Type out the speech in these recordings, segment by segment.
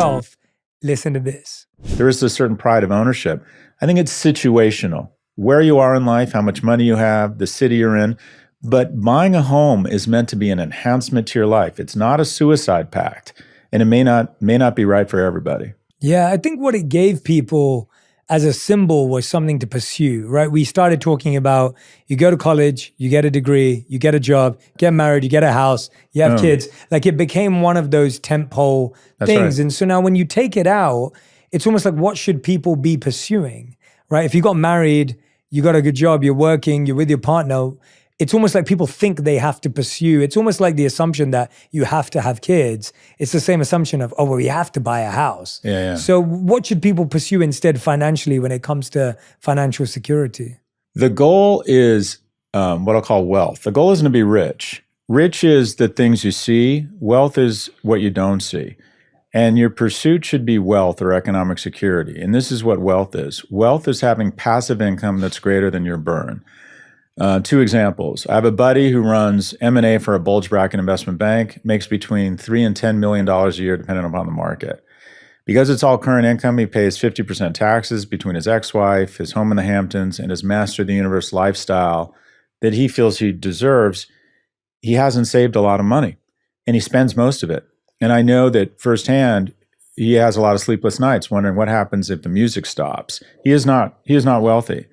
wealth, listen to this. There is a certain pride of ownership. I think it's situational. Where you are in life, how much money you have, the city you're in. But buying a home is meant to be an enhancement to your life. It's not a suicide pact, and it may not be right for everybody. Yeah, I think what it gave people as a symbol was something to pursue, right? We started talking about you go to college, you get a degree, you get a job, get married, you get a house, you have kids. Like it became one of those tentpole things. Right. And so now when you take it out, it's almost like what should people be pursuing, right? If you got married, you got a good job, you're working, you're with your partner, it's almost like people think they have to pursue. It's almost like the assumption that you have to have kids. It's the same assumption of, oh, well, we have to buy a house. Yeah. So what should people pursue instead financially when it comes to financial security? The goal is what I'll call wealth. The goal isn't to be rich. Rich is the things you see. Wealth is what you don't see. And your pursuit should be wealth or economic security. And this is what wealth is. Wealth is having passive income that's greater than your burn. Two examples. I have a buddy who runs M&A for a bulge bracket investment bank, makes between $3 and $10 million a year, depending upon the market. Because it's all current income, he pays 50% taxes between his ex-wife, his home in the Hamptons, and his master of the universe lifestyle that he feels he deserves. He hasn't saved a lot of money, and he spends most of it. And I know that firsthand, he has a lot of sleepless nights wondering what happens if the music stops. He is not wealthy.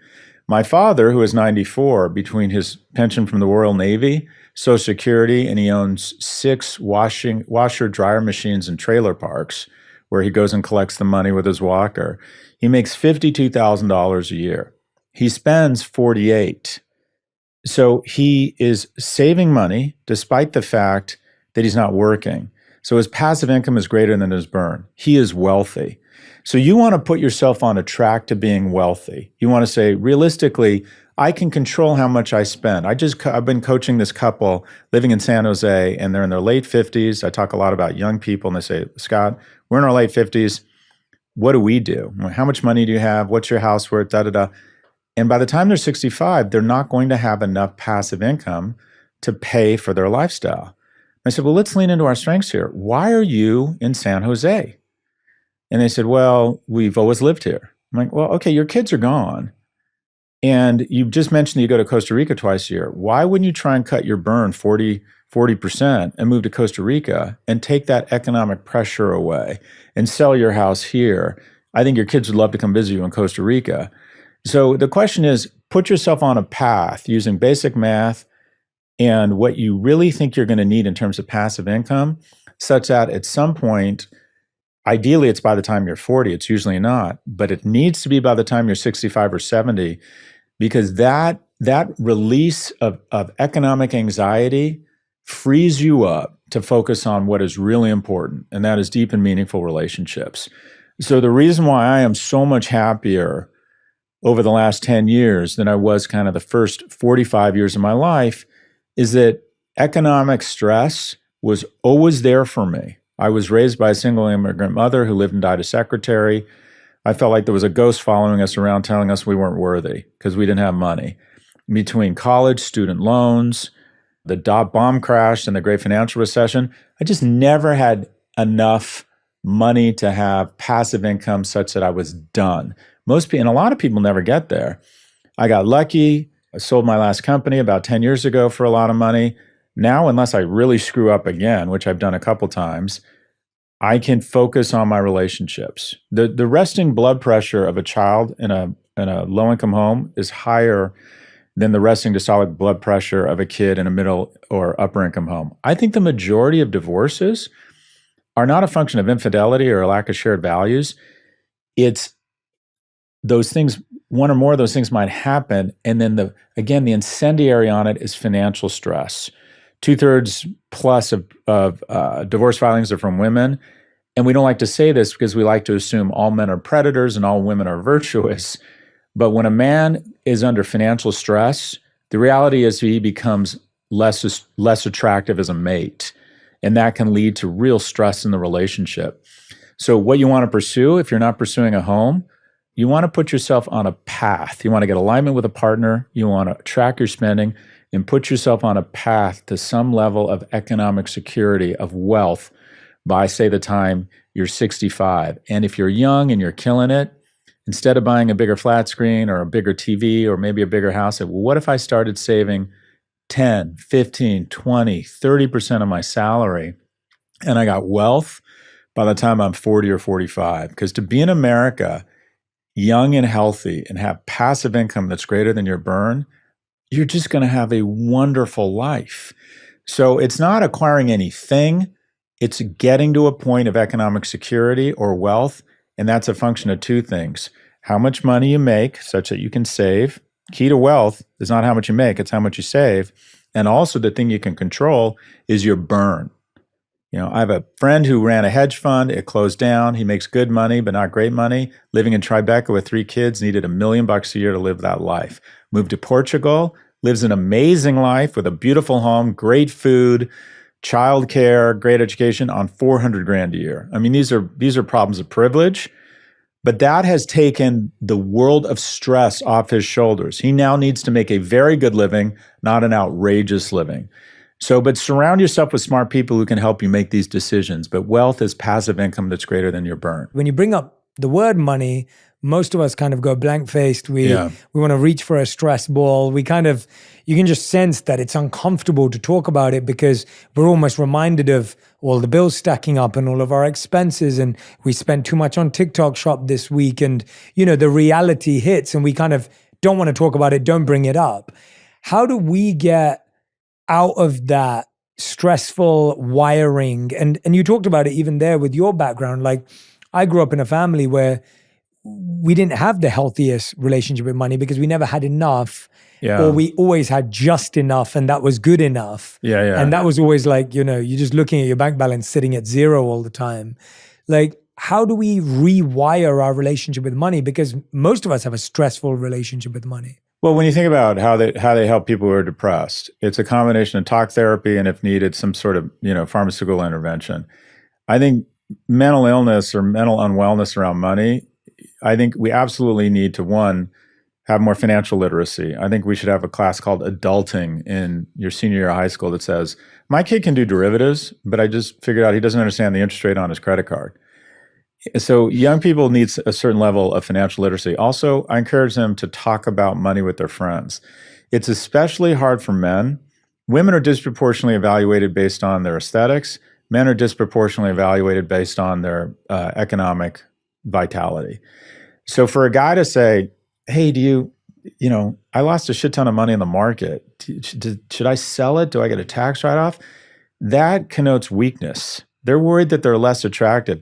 My father, who is 94, between his pension from the Royal Navy, Social Security, and he owns 6 washer-dryer machines in trailer parks where he goes and collects the money with his walker. He makes $52,000 a year. He spends $48,000. So he is saving money despite the fact that he's not working. So his passive income is greater than his burn. He is wealthy. So you want to put yourself on a track to being wealthy. You want to say, realistically, I can control how much I spend. I've been coaching this couple living in San Jose, and they're in their late 50s. I talk a lot about young people, and they say, Scott, we're in our late 50s. What do we do? How much money do you have? What's your house worth? Da-da-da. And by the time they're 65, they're not going to have enough passive income to pay for their lifestyle. I said, well, let's lean into our strengths here. Why are you in San Jose? And they said, well, we've always lived here. I'm like, well, okay, your kids are gone. And you just mentioned that you go to Costa Rica twice a year. Why wouldn't you try and cut your burn 40% and move to Costa Rica and take that economic pressure away and sell your house here? I think your kids would love to come visit you in Costa Rica. So the question is, put yourself on a path using basic math and what you really think you're going to need in terms of passive income, such that at some point, ideally, it's by the time you're 40. It's usually not, but it needs to be by the time you're 65 or 70, because that release of economic anxiety frees you up to focus on what is really important, and that is deep and meaningful relationships. So the reason why I am so much happier over the last 10 years than I was kind of the first 45 years of my life is that economic stress was always there for me. I was raised by a single immigrant mother who lived and died a secretary. I felt like there was a ghost following us around telling us we weren't worthy because we didn't have money. Between college, student loans, the dot bomb crash, and the great financial recession, I just never had enough money to have passive income such that I was done. Most people, and a lot of people never get there. I got lucky. I sold my last company about 10 years ago for a lot of money. Now, unless I really screw up again, which I've done a couple times, I can focus on my relationships. The resting blood pressure of a child in a low-income home is higher than the resting systolic blood pressure of a kid in a middle or upper-income home. I think the majority of divorces are not a function of infidelity or a lack of shared values. It's those things, one or more of those things might happen, and then the incendiary on it is financial stress. 2/3 plus of divorce filings are from women. And we don't like to say this because we like to assume all men are predators and all women are virtuous. But when a man is under financial stress, the reality is he becomes less attractive as a mate. And that can lead to real stress in the relationship. So what you want to pursue, if you're not pursuing a home, you want to put yourself on a path. You want to get alignment with a partner. You want to track your spending and put yourself on a path to some level of economic security, of wealth, by, say, the time you're 65. And if you're young and you're killing it, instead of buying a bigger flat screen or a bigger TV or maybe a bigger house, well, what if I started saving 10, 15, 20, 30% of my salary and I got wealth by the time I'm 40 or 45? Because to be in America, young and healthy and have passive income that's greater than your burn, you're just going to have a wonderful life. So it's not acquiring anything. It's getting to a point of economic security or wealth. And that's a function of two things: how much money you make such that you can save. Key to wealth is not how much you make, it's how much you save. And also the thing you can control is your burn. You know, I have a friend who ran a hedge fund. It closed down. He makes good money, but not great money. Living in Tribeca with 3 kids, needed $1 million a year to live that life. Moved to Portugal, lives an amazing life with a beautiful home, great food, childcare, great education on 400 grand a year. I mean, these are problems of privilege, but that has taken the world of stress off his shoulders. He now needs to make a very good living, not an outrageous living. So, but surround yourself with smart people who can help you make these decisions. But wealth is passive income that's greater than your burn. When you bring up the word money, most of us kind of go blank-faced. We want to reach for a stress ball. You can just sense that it's uncomfortable to talk about it because we're almost reminded of all the bills stacking up and all of our expenses. And we spent too much on TikTok shop this week. And, you know, the reality hits and we kind of don't want to talk about it, don't bring it up. How do we get out of that stressful wiring? And you talked about it even there with your background. Like, I grew up in a family where we didn't have the healthiest relationship with money because we never had enough, or we always had just enough and that was good enough. And that was always like, you know, you're just looking at your bank balance sitting at 0 all the time. Like, how do we rewire our relationship with money? Because most of us have a stressful relationship with money. Well, when you think about how they help people who are depressed, it's a combination of talk therapy and, if needed, some sort of, you know, pharmaceutical intervention. I think mental illness or mental unwellness around money, I think we absolutely need to, one, have more financial literacy. I think we should have a class called Adulting in your senior year of high school that says, my kid can do derivatives, but I just figured out he doesn't understand the interest rate on his credit card. So young people need a certain level of financial literacy. Also, I encourage them to talk about money with their friends. It's especially hard for men. Women are disproportionately evaluated based on their aesthetics. Men are disproportionately evaluated based on their economic vitality. So for a guy to say, hey, I lost a shit ton of money in the market. Should I sell it? Do I get a tax write-off? That connotes weakness. They're worried that they're less attractive.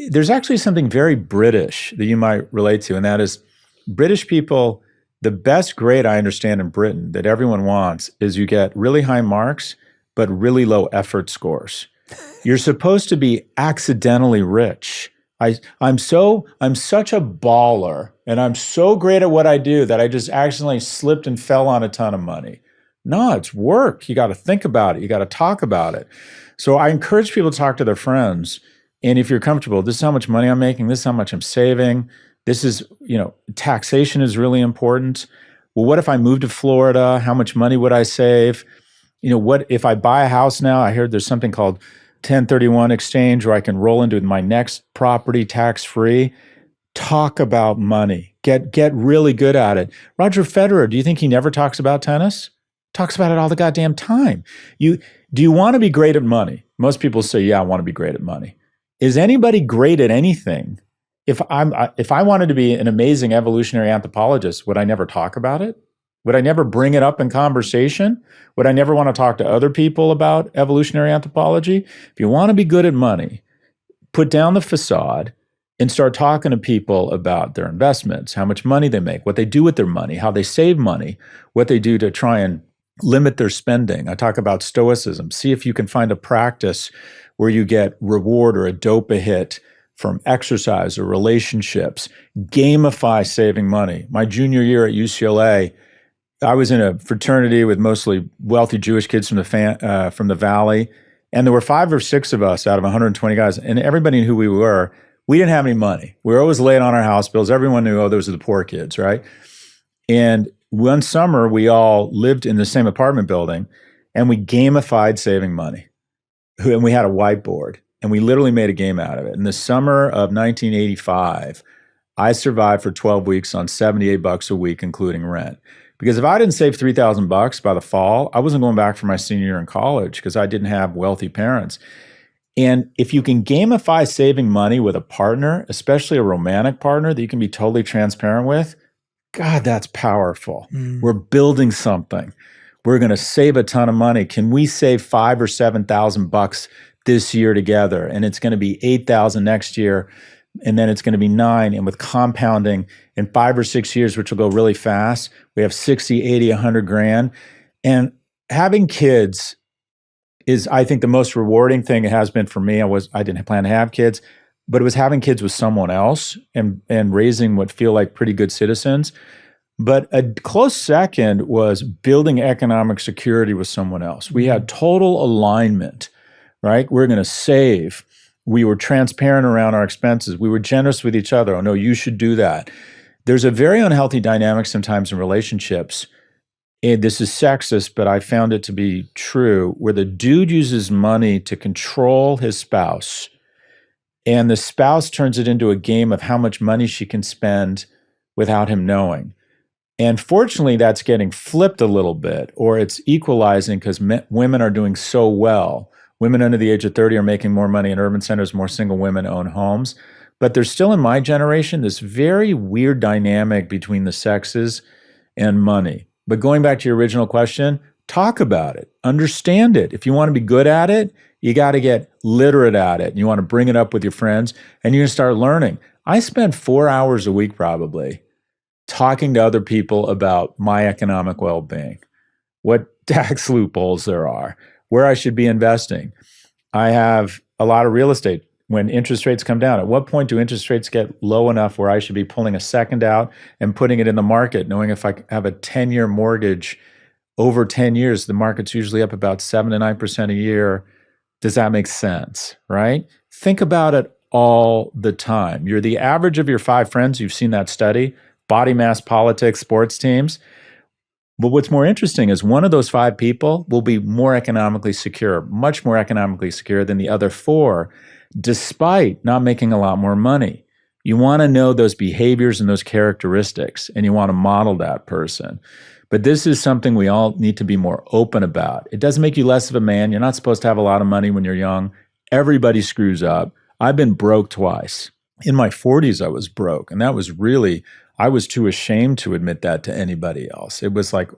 There's actually something very British that you might relate to, and that is British people, the best grade I understand in Britain that everyone wants is you get really high marks, but really low effort scores. You're supposed to be accidentally rich. I'm such a baller and I'm so great at what I do that I just accidentally slipped and fell on a ton of money. No, it's work. You got to think about it. You got to talk about it. So I encourage people to talk to their friends. And if you're comfortable, this is how much money I'm making. This is how much I'm saving. This is, taxation is really important. Well, what if I moved to Florida? How much money would I save? What if I buy a house now? I heard there's something called 1031 exchange where I can roll into my next property tax-free. Talk about money. Get really good at it. Roger Federer, do you think he never talks about tennis? Talks about it all the goddamn time. Do you want to be great at money? Most people say, yeah, I want to be great at money. Is anybody great at anything? If I wanted to be an amazing evolutionary anthropologist, would I never talk about it? Would I never bring it up in conversation? Would I never want to talk to other people about evolutionary anthropology? If you want to be good at money, put down the facade and start talking to people about their investments, how much money they make, what they do with their money, how they save money, what they do to try and limit their spending. I talk about stoicism. See if you can find a practice where you get reward or a dopa hit from exercise or relationships. Gamify saving money. My junior year at UCLA, I was in a fraternity with mostly wealthy Jewish kids from the Valley, and there were 5 or 6 of us out of 120 guys, and everybody knew who we were. We didn't have any money. We were always late on our house bills. Everyone knew, oh, those are the poor kids, right? And one summer, we all lived in the same apartment building, and we gamified saving money. And we had a whiteboard. and we literally made a game out of it. In the summer of 1985, I survived for 12 weeks on $78 a week, including rent. Because if I didn't save $3,000 by the fall, I wasn't going back for my senior year in college because I didn't have wealthy parents. And if you can gamify saving money with a partner, especially a romantic partner that you can be totally transparent with, God, that's powerful. We're building something. We're going to save a ton of money. Can we save $5,000 or $7,000 this year together? And it's going to be $8,000 next year. And then it's going to be $9,000. And with compounding in 5 or 6 years, which will go really fast, we have 60, 80, 100 grand. And having kids is, I think, the most rewarding thing it has been for me. I didn't plan to have kids, but it was having kids with someone else and raising what feel like pretty good citizens. But a close second was building economic security with someone else. We had total alignment, right? We're going to save. We were transparent around our expenses. We were generous with each other. Oh, no, you should do that. There's a very unhealthy dynamic sometimes in relationships. And this is sexist, but I found it to be true, where the dude uses money to control his spouse, and the spouse turns it into a game of how much money she can spend without him knowing. And fortunately, that's getting flipped a little bit, or it's equalizing because women are doing so well. Women under the age of 30 are making more money in urban centers, more single women own homes. But there's still, in my generation, this very weird dynamic between the sexes and money. But going back to your original question, talk about it, understand it. If you want to be good at it, you got to get literate at it. And you want to bring it up with your friends, and you're going to start learning. I spend 4 hours a week probably talking to other people about my economic well-being, what tax loopholes there are, where I should be investing. I have a lot of real estate. When interest rates come down, at what point do interest rates get low enough where I should be pulling a second out and putting it in the market, knowing if I have a 10-year mortgage over 10 years, the market's usually up about 7 to 9% a year. Does that make sense, right? Think about it all the time. You're the average of your 5 friends. You've seen that study, body mass, politics, sports teams. But what's more interesting is one of those 5 people will be more economically secure, much more economically secure than the other 4, despite not making a lot more money. You want to know those behaviors and those characteristics, and you want to model that person. But this is something we all need to be more open about. It doesn't make you less of a man. You're not supposed to have a lot of money when you're young. Everybody screws up. I've been broke twice. In my 40s, I was broke, and that was really, I was too ashamed to admit that to anybody else. It was like,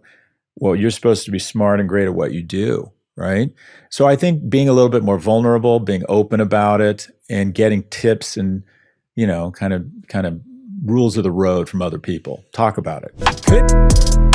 well, you're supposed to be smart and great at what you do, right? So I think being a little bit more vulnerable, being open about it, and getting tips and, kind of rules of the road from other people. Talk about it.